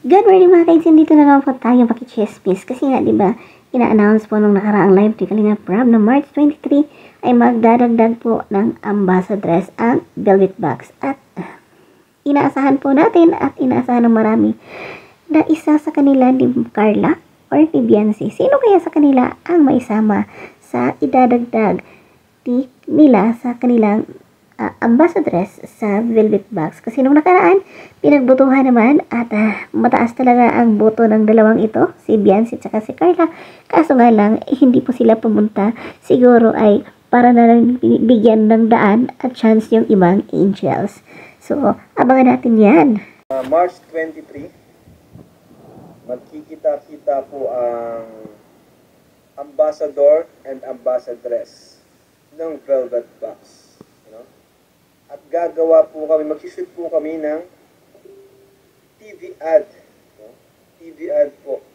Good morning mga kaisin, dito na naman po tayo pakichismis kasi nga diba, ina-announce po nung nakaraang live ni Kalinga Prab na March 23 ay magdadagdag po ng ambassadress ang Velvet Box at inaasahan po natin at inaasahan ng marami na isa sa kanila ni Carla or ni Beyonce. Sino kaya sa kanila ang maisama sa idadagdag nila sa kanilang ambassadress sa Velvet Box? Kasi nung nakaraan, pinagbutuhan naman at mataas talaga ang boto ng dalawang ito, si Beyonce at si Carla. Kaso nga lang, hindi po sila pumunta. Siguro ay para na lang bigyan ng daan at chance yung ibang angels. So, abangan natin yan. March 23, magkikita-kita po ang ambassador and ambassadress ng Velvet Box. At gagawa po kami, mag-shoot po kami ng TV ad. TV ad po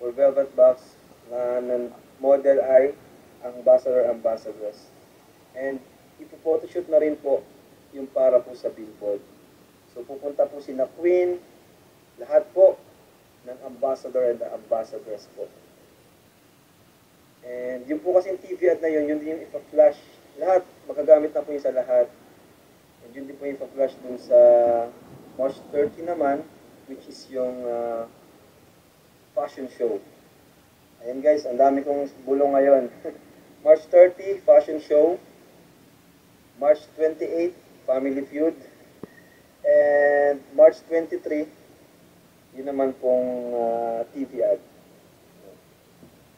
for Velvet Box na model ay ambassador, ambassadress. And ipo-photoshoot na rin po yung para po sa billboard. So pupunta po si na Queen, lahat po ng ambassador and ambassadress po. And yung po kasi TV ad na yun din yung ipa-flash. Lahat, magagamit na po yun sa lahat. And yun din po yung ipa-flash dun sa March 30 naman, which is yung fashion show. Ayan guys, ang dami kong bulong ngayon. March 30, fashion show. March 28, Family Feud. And March 23, yun naman pong TV ad.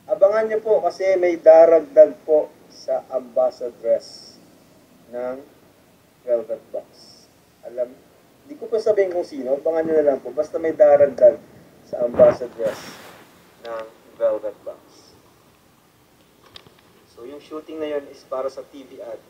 Abangan nyo po kasi may daragdag po sa ambassadress ng Velvet Box. Di ko pa sabihin kung sino, abangan nyo na lang po. Basta may daragdag sa ambassadress ng Velvet Box. So yung shooting na yun is para sa TV ad.